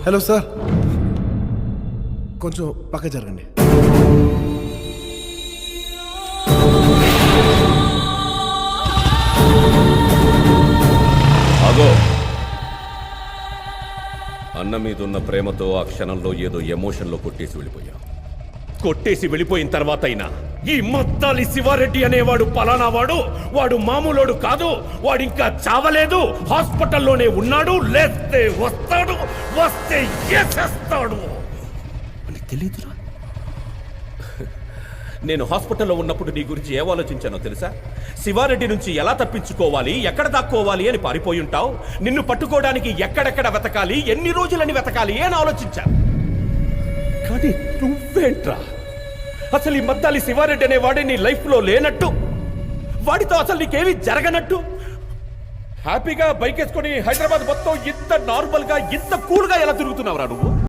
Hello sir, కొంచెం పక్క జరగండి. ఆగో. అన్న మీదున్న ప్రేమతో ఆ క్షణంలో ఏదో ఎమోషన్లో కొట్టేసి వెళ్ళిపోయావు. కొట్టేసి వెళ్ళిపోయిన తర్వాత అయినా ఈ మద్దాలి శివారెడ్డి అనేవాడు పలానా వాడు మామూలోడు కాదు, వాడింకా చావలేదు, హాస్పిటల్లోనే ఉన్నాడు, లేస్తే వస్తాడు, వస్తే ఏసేస్తాడు అని తెలీదురా. నేను హాస్పిటల్లో ఉన్నప్పుడు నీ గురించి ఏం ఆలోచించానో తెలుసా? శివారెడ్డి నుంచి ఎలా తప్పించుకోవాలి, ఎక్కడ దాక్కోవాలి అని పారిపోయి ఉంటావు. నిన్ను పట్టుకోవడానికి ఎక్కడెక్కడ వెతకాలి, ఎన్ని రోజులని వెతకాలి అని ఆలోచించా. కానీ నువ్వేంట్రా, అసలు ఈ మద్దాలి శివారెడ్డి అనే వాడే నీ లైఫ్లో లేనట్టు, వాడితో అసలు నీకేమీ జరగనట్టు హ్యాపీగా బైక్ వేసుకొని హైదరాబాద్ మొత్తం ఇంత నార్మల్గా ఇంత కూల్గా ఎలా తిరుగుతున్నావురా నువ్వు?